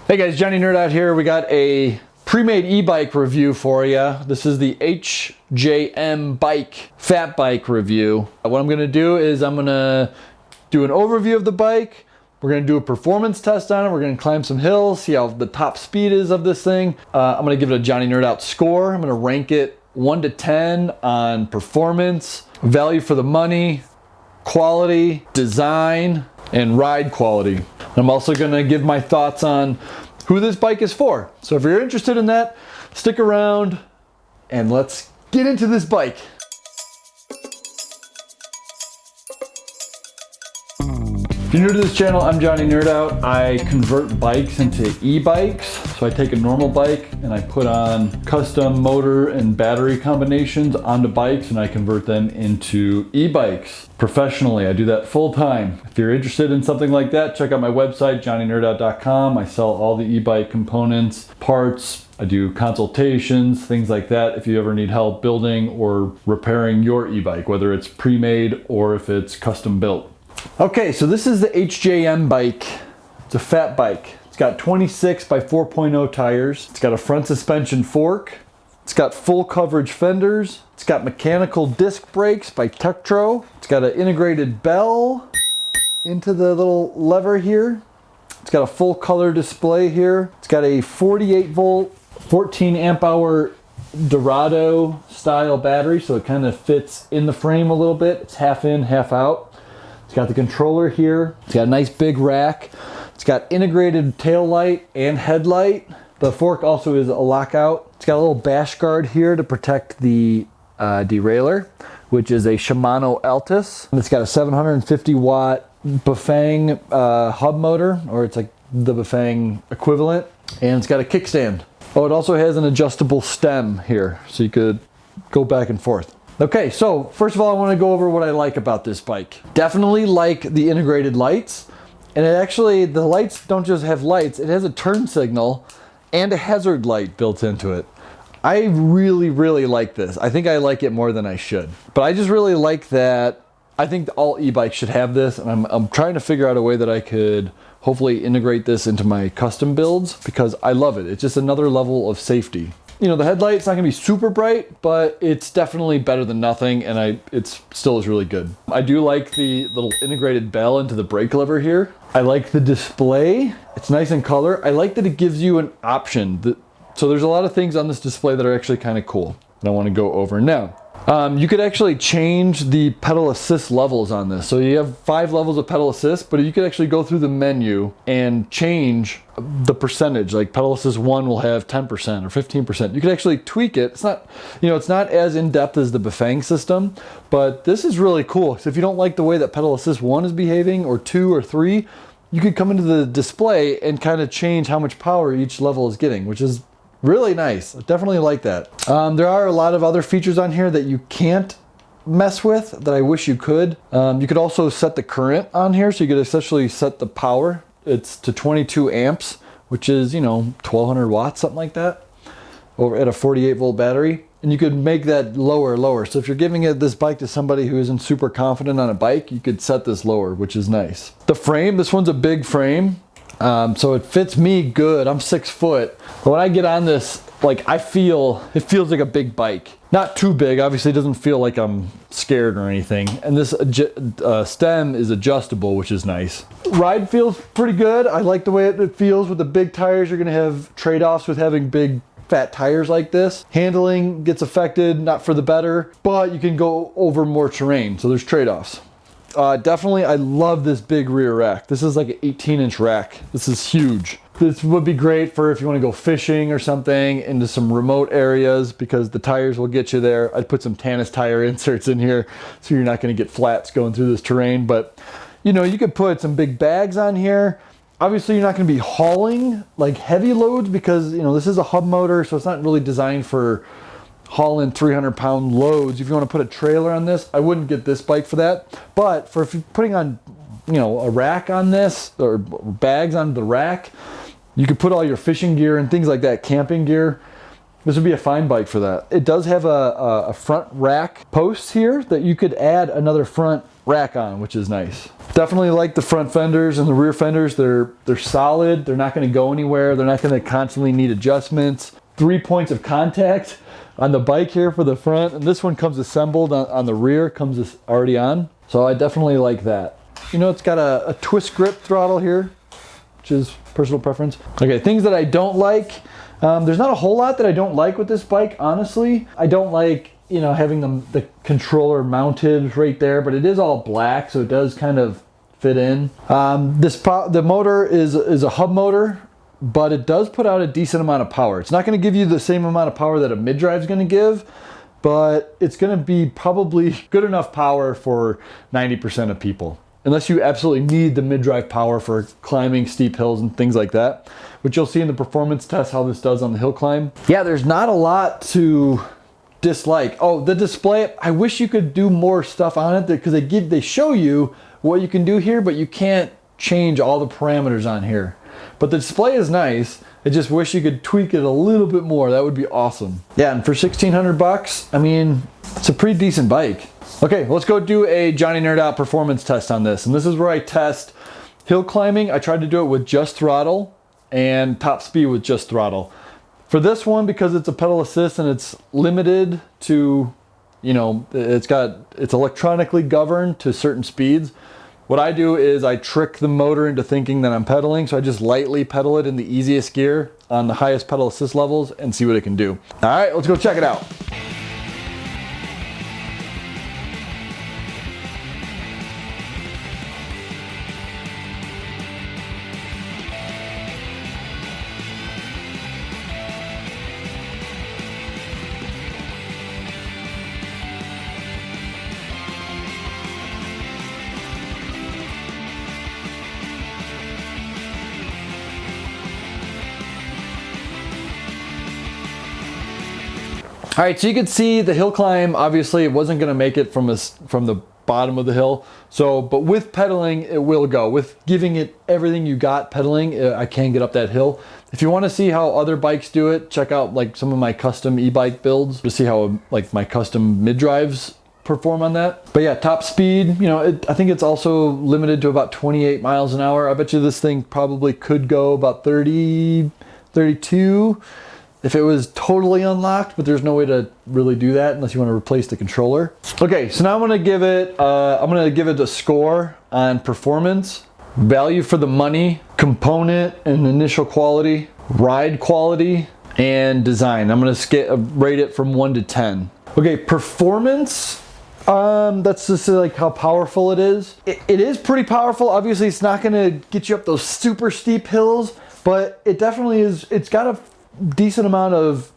Hey guys, Johnny Nerd out here. We got a pre-made e-bike review for you. This is the HJM Bike Fat Bike review. What I'm gonna do is I'm gonna do an overview of the bike. We're gonna do a performance test on it. We're gonna climb some hills, see how the top speed is of this thing. I'm gonna give it a Johnny Nerd Out score. I'm gonna rank it 1 to 10 on performance, value for the money, quality, design, and ride quality. I'm also gonna give my thoughts on who this bike is for. So if you're interested in that, stick around and let's get into this bike. If you're new to this channel, I'm Johnny Nerd Out. I convert bikes into e-bikes. So I take a normal bike and I put on custom motor and battery combinations onto bikes and I convert them into e-bikes professionally. I do that full time. If you're interested in something like that, check out my website, johnnynerdout.com. I sell all the e-bike components, parts. I do consultations, things like that. If you ever need help building or repairing your e-bike, whether it's pre-made or if it's custom built. Okay, so this is the HJM bike. It's a fat bike. It's got 26 by 4.0 tires. It's got a front suspension fork. It's got full coverage fenders. It's got mechanical disc brakes by Tektro. It's got an integrated bell into the little lever here. It's got a full color display here. It's got a 48 volt, 14 amp hour Dorado style battery, so it kind of fits in the frame a little bit. It's half in, half out. It's got the controller here. It's got a nice big rack. It's got integrated tail light and headlight. The fork also is a lockout. It's got a little bash guard here to protect the derailleur, which is a Shimano Altus. And it's got a 750 watt Bafang hub motor, or it's like the Bafang equivalent. And it's got a kickstand. Oh, it also has an adjustable stem here, so you could go back and forth. Okay, so first of all, I want to go over what I like about this bike. Definitely like the integrated lights. And it actually, the lights don't just have lights, it has a turn signal and a hazard light built into it. I really, really like this. I think I like it more than I should. But I just really like that. I think all e-bikes should have this, and I'm trying to figure out a way that I could hopefully integrate this into my custom builds because I love it. It's just another level of safety. You know, the headlight's not gonna be super bright, but it's definitely better than nothing, and it still is really good. I do like the little integrated bell into the brake lever here. I like the display. It's nice in color. I like that it gives you an option. So there's a lot of things on this display that are actually kind of cool that I want to go over now. You could actually change the pedal assist levels on this. So you have 5 levels of pedal assist, but you could actually go through the menu and change the percentage. Like pedal assist 1 will have 10% or 15%. You could actually tweak it. It's not, you know, it's not as in-depth as the Bafang system, but this is really cool. So if you don't like the way that pedal assist 1 is behaving, or 2 or 3, you could come into the display and kind of change how much power each level is getting, which is really nice. I definitely like that. There are a lot of other features on here that you can't mess with that I wish you could. You could also set the current on here, so you could essentially set the power. It's to 22 amps, which is, you know, 1200 watts, something like that, over at a 48 volt battery. And you could make that lower. So if you're giving this bike to somebody who isn't super confident on a bike, you could set this lower, which is nice. The frame, this one's a big frame. So it fits me good. I'm 6 foot. But when I get on this, like it feels like a big bike. Not too big, obviously it doesn't feel like I'm scared or anything. And this stem is adjustable, which is nice. Ride feels pretty good. I like the way it feels with the big tires. You're gonna have trade-offs with having big fat tires like this. Handling gets affected, not for the better, but you can go over more terrain, so there's trade-offs. Definitely, I love this big rear rack. This is like an 18-inch rack. This is huge. This would be great for if you want to go fishing or something into some remote areas because the tires will get you there. I'd put some Tannis tire inserts in here so you're not going to get flats going through this terrain. But, you know, you could put some big bags on here. Obviously, you're not going to be hauling like heavy loads because, you know, this is a hub motor, so it's not really designed for hauling 300-pound loads. If you want to put a trailer on this, I wouldn't get this bike for that. But for if you're putting on, you know, a rack on this or bags on the rack, you could put all your fishing gear and things like that, camping gear. This would be a fine bike for that. It does have a front rack post here that you could add another front rack on, which is nice. Definitely like the front fenders and the rear fenders. They're solid. They're not going to go anywhere. They're not going to constantly need adjustments. 3 points of contact on the bike here for the front, and this one comes assembled on the rear, comes already on. So I definitely like that. You know, it's got a twist grip throttle here, which is personal preference. Okay, things that I don't like. There's not a whole lot that I don't like with this bike, honestly. I don't like, you know, having the controller mounted right there, but it is all black, so it does kind of fit in. The motor is a hub motor, but it does put out a decent amount of power. It's not going to give you the same amount of power that a mid-drive is going to give, but it's going to be probably good enough power for 90% of people. Unless you absolutely need the mid-drive power for climbing steep hills and things like that, which you'll see in the performance test how this does on the hill climb. Yeah, there's not a lot to dislike. Oh, the display, I wish you could do more stuff on it because they show you what you can do here, but you can't change all the parameters on here. But the display is nice. I just wish you could tweak it a little bit more. That would be awesome. Yeah, and for 1,600 bucks, I mean, it's a pretty decent bike. Okay, let's go do a Johnny Nerd Out performance test on this. And this is where I test hill climbing. I tried to do it with just throttle and top speed with just throttle. For this one, because it's a pedal assist and it's limited to, you know, it's electronically governed to certain speeds. What I do is I trick the motor into thinking that I'm pedaling, so I just lightly pedal it in the easiest gear on the highest pedal assist levels and see what it can do. All right, let's go check it out. All right, so you can see the hill climb, obviously it wasn't gonna make it from the bottom of the hill. So, but with pedaling, it will go. With giving it everything you got pedaling, I can get up that hill. If you wanna see how other bikes do it, check out like some of my custom e-bike builds to see how like my custom mid-drives perform on that. But yeah, top speed, you know, I think it's also limited to about 28 miles an hour. I bet you this thing probably could go about 30, 32. If it was totally unlocked, but there's no way to really do that unless you want to replace the controller. Okay, so now I'm gonna give it a score on performance, value for the money, component and initial quality, ride quality, and design. I'm gonna rate it from 1 to 10. Okay, performance, that's just like how powerful it is. It is pretty powerful. Obviously, it's not gonna get you up those super steep hills, but it definitely is. It's got a decent amount of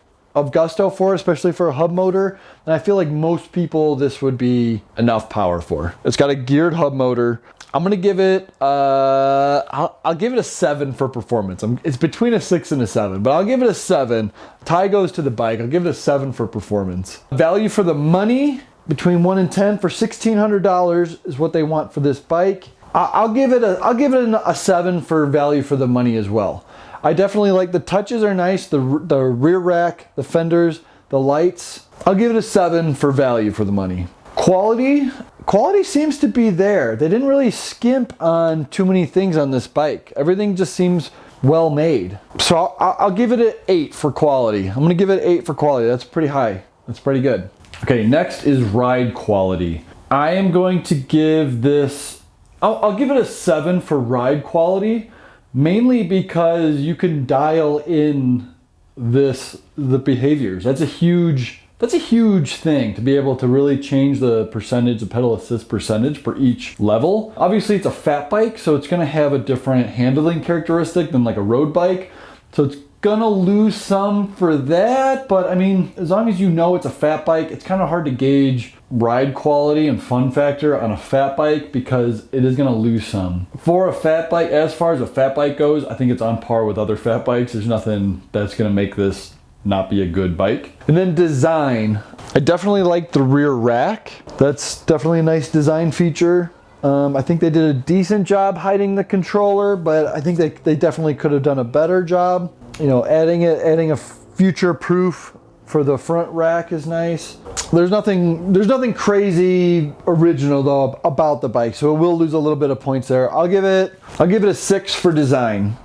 gusto for, especially for a hub motor, and I feel like most people this would be enough power for. It's got a geared hub motor. I'm gonna give it I'll give it a 7 for performance. It's between a 6 and a 7, but I'll give it a 7. Tie goes to the bike. I'll give it a 7 for performance. Value for the money, between 1 and 10. For $1,600 is what they want for this bike. I'll give it a 7 for value for the money as well. I definitely like the touches are nice, the rear rack, the fenders, the lights. I'll give it a 7 for value for the money. Quality seems to be there. They didn't really skimp on too many things on this bike. Everything just seems well made. So I'll give it an 8 for quality. I'm gonna give it an 8 for quality. That's pretty high. That's pretty good. Okay, next is ride quality. I am going to give this, I'll give it a 7 for ride quality. Mainly because you can dial in the behaviors. That's a huge thing to be able to really change the percentage, the pedal assist percentage for each level. Obviously it's a fat bike, so it's gonna have a different handling characteristic than like a road bike. So it's gonna lose some for that, but I mean, as long as you know it's a fat bike, it's kind of hard to gauge ride quality and fun factor on a fat bike because it is gonna lose some. For a fat bike, as far as a fat bike goes, I think it's on par with other fat bikes. There's nothing that's gonna make this not be a good bike. And then design. I definitely like the rear rack. That's definitely a nice design feature. I think they did a decent job hiding the controller, but I think they definitely could have done a better job. You know, adding a future proof for the front rack is nice. There's nothing crazy original though about the bike, so it will lose a little bit of points there. I'll give it a 6 for design.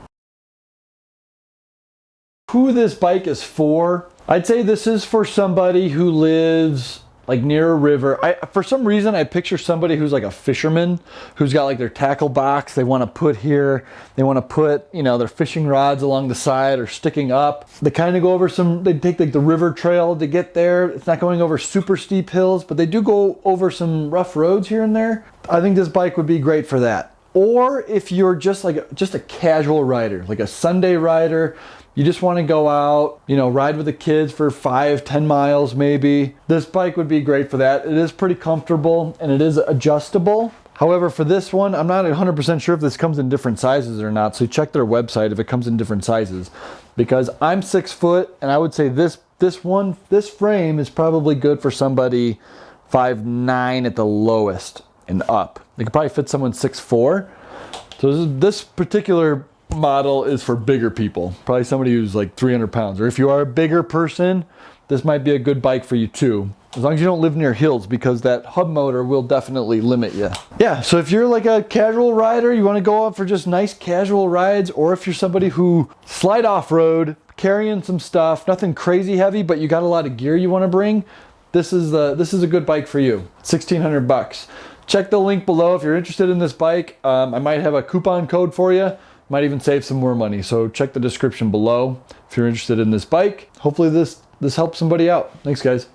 Who this bike is for, I'd say this is for somebody who lives like near a river. For some reason, I picture somebody who's like a fisherman, who's got like their tackle box they want to put here. They want to put, you know, their fishing rods along the side or sticking up. They kind of go over they take like the river trail to get there. It's not going over super steep hills, but they do go over some rough roads here and there. I think this bike would be great for that. Or if you're just a casual rider, like a Sunday rider, you just want to go out, you know, ride with the kids for 5-10 miles maybe. This bike would be great for that. It is pretty comfortable and it is adjustable. However, for this one, I'm not 100% sure if this comes in different sizes or not. So check their website if it comes in different sizes, because I'm 6 foot and I would say this frame is probably good for somebody 5'9" at the lowest and up. It could probably fit someone 6'4". So this particular model is for bigger people, probably somebody who's like 300 pounds, or if you are a bigger person, this might be a good bike for you too, as long as you don't live near hills, because that hub motor will definitely limit you. Yeah, so if you're like a casual rider, you want to go out for just nice casual rides, or if you're somebody who slide off-road, carrying some stuff, nothing crazy heavy, but you got a lot of gear you want to bring, this is a good bike for you. 1,600 bucks. Check the link below if you're interested in this bike. I might have a coupon code for you. Might even save some more money. So check the description below if you're interested in this bike. Hopefully this helps somebody out. Thanks, guys.